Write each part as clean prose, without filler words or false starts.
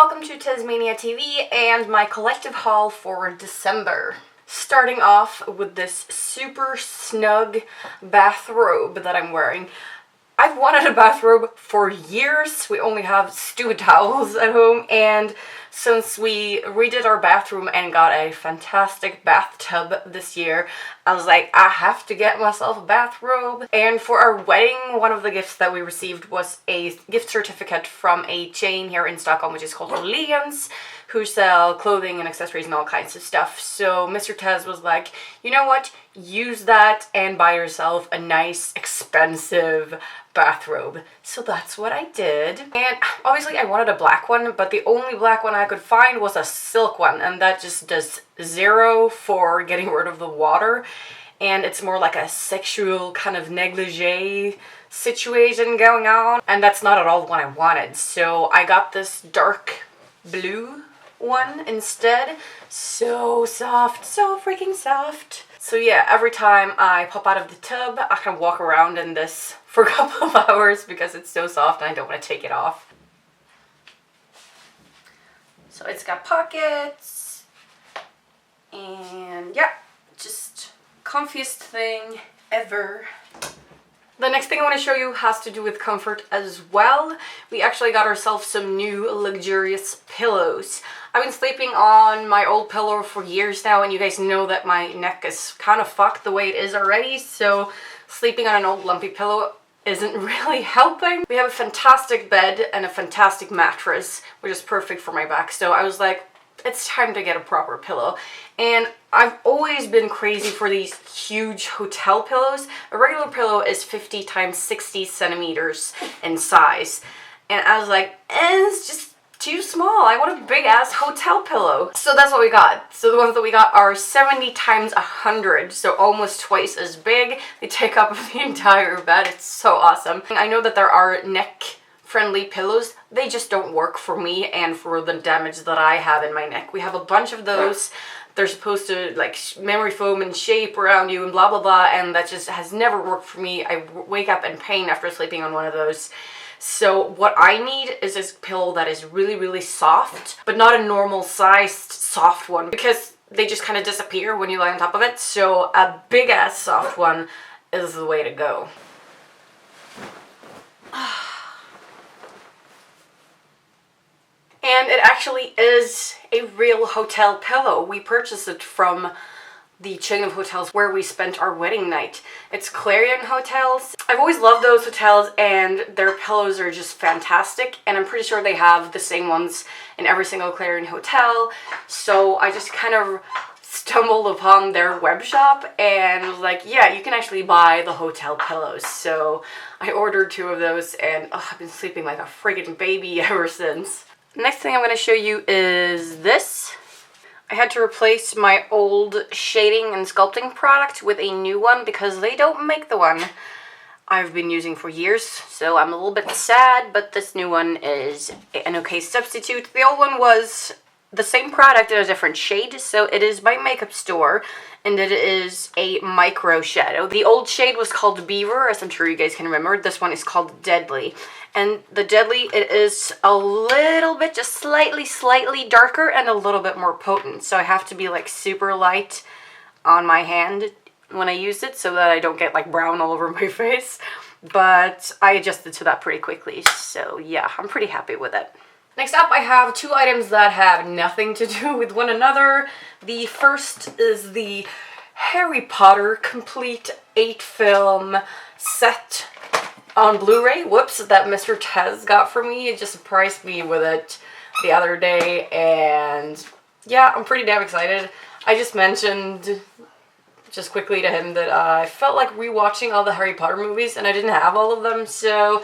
welcome to TezMania TV and my collective haul for December. Starting off with this super snug bathrobe that I'm wearing. I've wanted a bathrobe for years. We only have stew towels at home, and since we redid our bathroom and got a fantastic bathtub this year, I was like, I have to get myself a bathrobe. And for our wedding, one of the gifts that we received was a gift certificate from a chain here in Stockholm, which is called Åhléns, who sell clothing and accessories and all kinds of stuff. So Mr. Tez was like, you know what? Use that and buy yourself a nice, expensive bathrobe. So that's what I did. And obviously I wanted a black one, but the only black one I could find was a silk one, and that just does zero for getting rid of the water. And it's more like a sexual kind of negligee situation going on, and that's not at all what I wanted. So I got this dark blue one instead. So soft, so freaking soft. So yeah, every time I pop out of the tub, I can walk around in this for a couple of hours because it's so soft and I don't want to take it off. So it's got pockets, and yeah, just comfiest thing ever. The next thing I want to show you has to do with comfort as well. We actually got ourselves some new luxurious pillows. I've been sleeping on my old pillow for years now, and you guys know that my neck is kind of fucked the way it is already, so sleeping on an old lumpy pillow isn't really helping. We have a fantastic bed and a fantastic mattress, which is perfect for my back, so I was like, it's time to get a proper pillow. And I've always been crazy for these huge hotel pillows. A regular pillow is 50 times 60 centimeters in size, and I was like, it's just too small. I want a big ass hotel pillow. So that's what we got. So the ones that we got are 70 times 100, so almost twice as big. They take up the entire bed. It's so awesome. I know that there are neck friendly pillows. They just don't work for me and for the damage that I have in my neck. We have a bunch of those. They're supposed to like memory foam and shape around you and blah blah blah, and that just has never worked for me. I wake up in pain after sleeping on one of those. So what I need is this pillow that is really, really soft, but not a normal sized soft one, because they just kind of disappear when you lie on top of it. So a big ass soft one is the way to go. And it actually is a real hotel pillow. We purchased it from the chain of hotels where we spent our wedding night. It's Clarion Hotels. I've always loved those hotels, and their pillows are just fantastic, and I'm pretty sure they have the same ones in every single Clarion hotel. So I just kind of stumbled upon their web shop and was like, yeah, you can actually buy the hotel pillows. So I ordered 2 of those, and I've been sleeping like a friggin' baby ever since. Next thing I'm going to show you is this. I had to replace my old shading and sculpting product with a new one because they don't make the one I've been using for years, so I'm a little bit sad, but this new one is an okay substitute. The old one was the same product in a different shade, so it is by Makeup Store, and it is a micro shadow. The old shade was called Beaver, as I'm sure you guys can remember. This one is called Deadly. And the Deadly, it is a little bit, just slightly darker and a little bit more potent. So I have to be like super light on my hand when I use it so that I don't get like brown all over my face. But I adjusted to that pretty quickly. So yeah, I'm pretty happy with it. Next up, I have 2 items that have nothing to do with one another. The first is the Harry Potter complete 8-film set on Blu-ray, whoops, that Mr. Tez got for me. It just surprised me with it the other day, and yeah, I'm pretty damn excited. I just mentioned just quickly to him that I felt like rewatching all the Harry Potter movies, and I didn't have all of them, so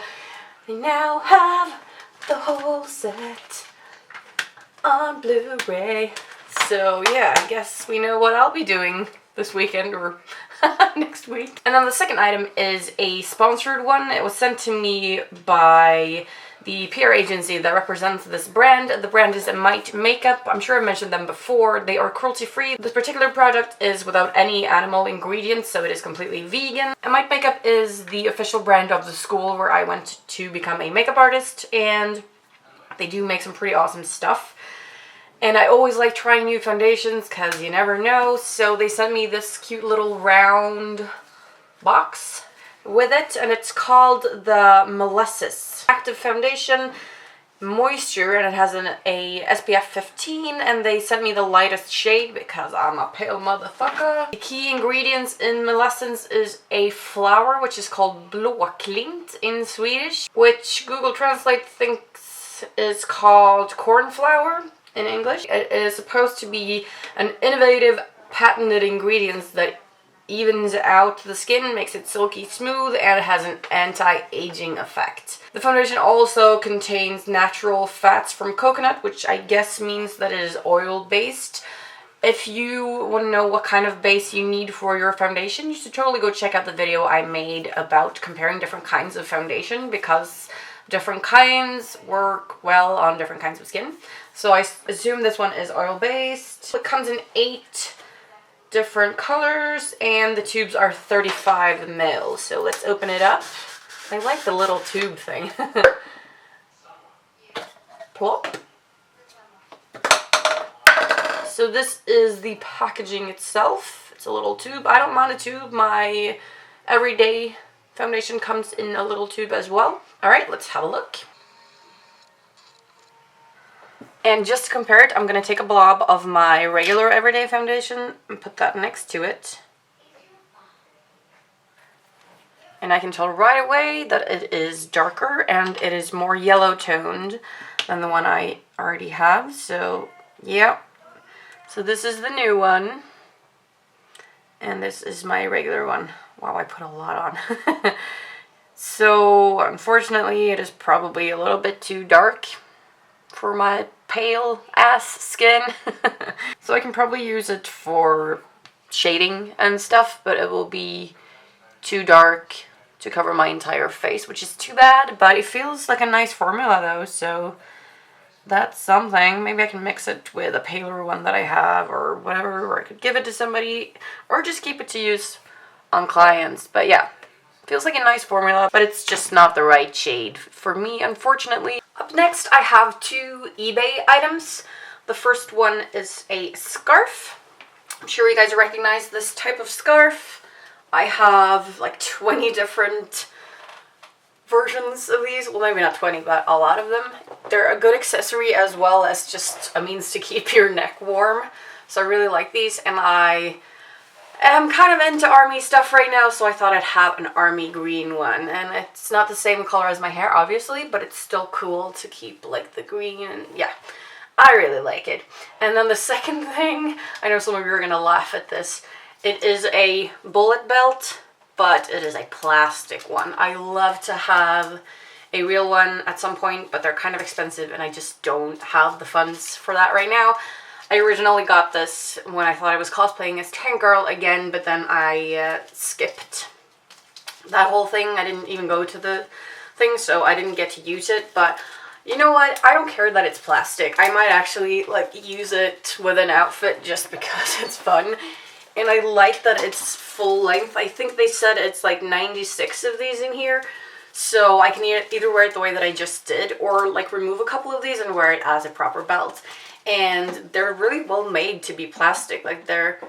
I now have the whole set on Blu-ray. So yeah, I guess we know what I'll be doing this weekend or next week. And then the second item is a sponsored one. It was sent to me by the PR agency that represents this brand. The brand is Émite Makeup. I'm sure I mentioned them before. They are cruelty-free. This particular product is without any animal ingredients, so it is completely vegan. Émite Makeup is the official brand of the school where I went to become a makeup artist, and They do make some pretty awesome stuff. And I always like trying new foundations because you never know. So they sent me this cute little round box with it, and it's called the Molasses Active Foundation Moisture, and it has a SPF 15, and they sent me the lightest shade because I'm a pale motherfucker. The key ingredients in Molasses is a flower which is called blåklint in Swedish, which Google Translate thinks is called cornflower in English. It is supposed to be an innovative patented ingredient that evens out the skin, makes it silky smooth, and it has an anti-aging effect. The foundation also contains natural fats from coconut, which I guess means that it is oil-based. If you want to know what kind of base you need for your foundation, you should totally go check out the video I made about comparing different kinds of foundation, because different kinds work well on different kinds of skin. So I assume this one is oil-based. It comes in 8 different colors, and the tubes are 35 ml. So let's open it up. I like the little tube thing. Plop. So this is the packaging itself. It's a little tube. I don't mind a tube. My everyday foundation comes in a little tube as well. Alright, let's have a look. And just to compare it, I'm going to take a blob of my regular everyday foundation and put that next to it. And I can tell right away that it is darker and it is more yellow toned than the one I already have. So, yeah. So this is the new one. And this is my regular one. Wow, I put a lot on. So, unfortunately, it is probably a little bit too dark for my pale ass skin. So I can probably use it for shading and stuff, but it will be too dark to cover my entire face, which is too bad, but it feels like a nice formula though, so that's something. Maybe I can mix it with a paler one that I have or whatever, or I could give it to somebody, or just keep it to use on clients. But yeah, feels like a nice formula, but it's just not the right shade for me, unfortunately. Up next, I have 2 eBay items. The first one is a scarf. I'm sure you guys recognize this type of scarf. I have like 20 different versions of these. Well, maybe not 20, but a lot of them. They're a good accessory as well as just a means to keep your neck warm. So I really like these, and I am kind of into army stuff right now, so I thought I'd have an army green one. And it's not the same color as my hair, obviously, but it's still cool to keep like the green, and yeah, I really like it. And then the second thing, I know some of you are gonna laugh at this, it is a bullet belt, but it is a plastic one. I love to have a real one at some point, but they're kind of expensive and I just don't have the funds for that right now. I originally got this when I thought I was cosplaying as Tank Girl again, but then I skipped that whole thing. I didn't even go to the thing, so I didn't get to use it. But you know what? I don't care that it's plastic. I might actually like use it with an outfit just because it's fun. And I like that it's full length. I think they said it's like 96 of these in here. So I can either wear it the way that I just did, or like remove a couple of these and wear it as a proper belt. And they're really well made to be plastic. Like they're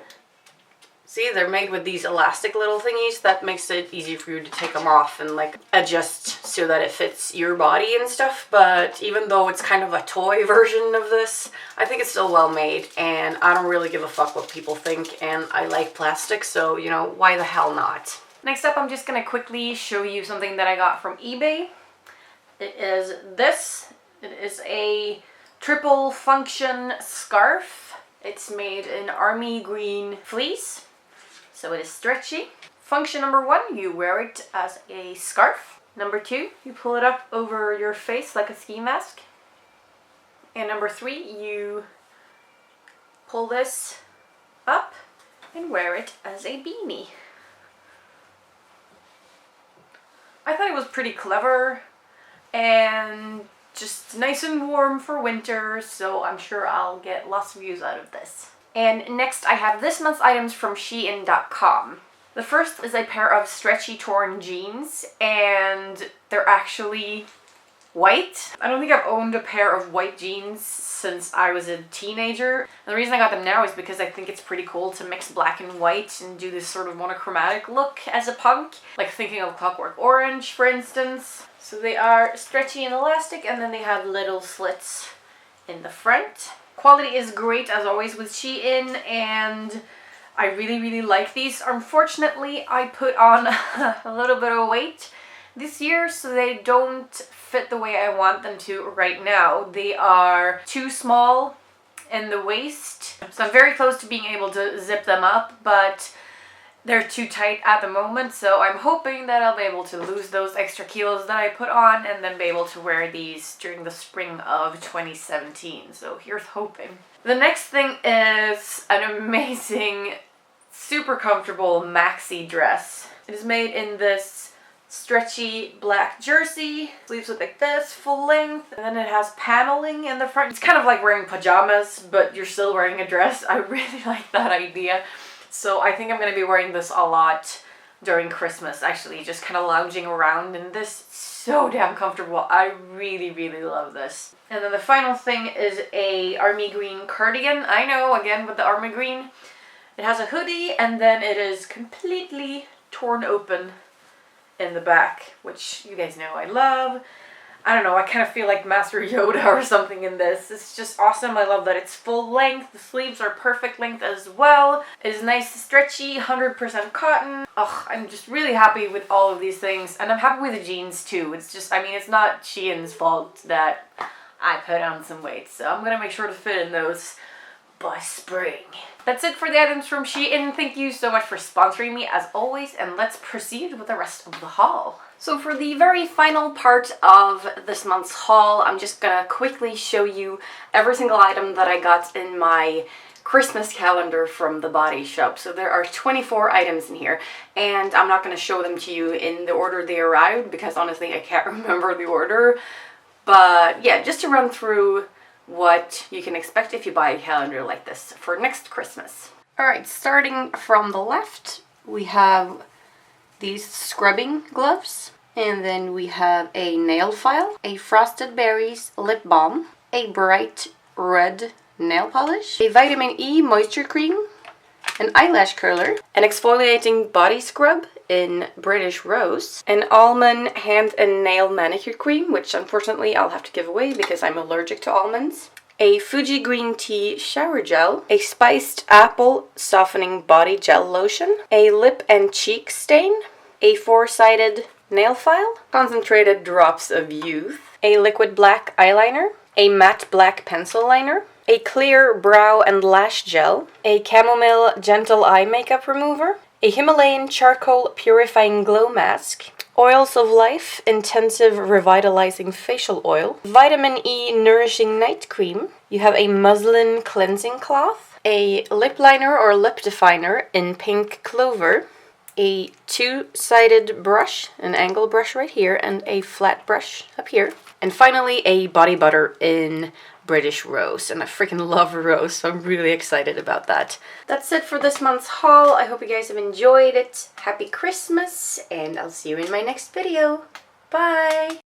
made with these elastic little thingies that makes it easy for you to take them off and like adjust so that it fits your body and stuff. But even though it's kind of a toy version of this, I think it's still well made, and I don't really give a fuck what people think, and I like plastic, so you know, why the hell not? Next up, I'm just gonna quickly show you something that I got from eBay. It is this. It is a triple function scarf. It's made in army green fleece, so it is stretchy. Function number 1, you wear it as a scarf. Number 2, you pull it up over your face like a ski mask. And number 3, you pull this up and wear it as a beanie. I thought it was pretty clever and just nice and warm for winter, so I'm sure I'll get lots of views out of this. And next I have this month's items from Shein.com. The first is a pair of stretchy torn jeans, and they're actually white. I don't think I've owned a pair of white jeans since I was a teenager. And the reason I got them now is because I think it's pretty cool to mix black and white and do this sort of monochromatic look as a punk. Like thinking of Clockwork Orange, for instance. So they are stretchy and elastic, and then they have little slits in the front. Quality is great as always with Shein, and I really like these. Unfortunately, I put on a little bit of weight this year, so they don't fit the way I want them to right now. They are too small in the waist, so I'm very close to being able to zip them up, but they're too tight at the moment, so I'm hoping that I'll be able to lose those extra kilos that I put on and then be able to wear these during the spring of 2017. So here's hoping. The next thing is an amazing, super comfortable maxi dress. It is made in this stretchy black jersey. Sleeves look like this, full length, and then it has paneling in the front. It's kind of like wearing pajamas, but you're still wearing a dress. I really like that idea. So I think I'm going to be wearing this a lot during Christmas, actually, just kind of lounging around in this. So damn comfortable. I really love this. And then the final thing is a army green cardigan. I know, again, with the army green, it has a hoodie and then it is completely torn open in the back, which you guys know I love. I don't know, I kind of feel like Master Yoda or something in this. It's just awesome. I love that it's full length. The sleeves are perfect length as well. It is nice, stretchy, 100% cotton. Ugh, I'm just really happy with all of these things. And I'm happy with the jeans too. It's just, I mean, it's not Shein's fault that I put on some weight. So I'm going to make sure to fit in those by spring. That's it for the items from Shein. Thank you so much for sponsoring me as always, and let's proceed with the rest of the haul. So for the very final part of this month's haul, I'm just gonna quickly show you every single item that I got in my Christmas calendar from the Body Shop. So there are 24 items in here, and I'm not gonna show them to you in the order they arrived because honestly I can't remember the order. But yeah, just to run through what you can expect if you buy a calendar like this for next Christmas. Alright, starting from the left, we have these scrubbing gloves, and then we have a nail file, a Frosted Berries lip balm, a bright red nail polish, a vitamin E moisture cream, an eyelash curler, an exfoliating body scrub in British Rose, an almond hand and nail manicure cream, which unfortunately I'll have to give away because I'm allergic to almonds, a Fuji green tea shower gel, a spiced apple softening body gel lotion, a lip and cheek stain, a four-sided nail file, concentrated drops of youth, a liquid black eyeliner, a matte black pencil liner, a clear brow and lash gel, a chamomile gentle eye makeup remover, a Himalayan charcoal purifying glow mask, Oils of Life intensive revitalizing facial oil, vitamin E nourishing night cream, you have a muslin cleansing cloth, a lip liner or lip definer in pink clover, a two-sided brush, an angle brush right here, and a flat brush up here, and finally a body butter in British Rose, and I freaking love Rose, so I'm really excited about that. That's it for this month's haul. I hope you guys have enjoyed it. Happy Christmas, and I'll see you in my next video. Bye!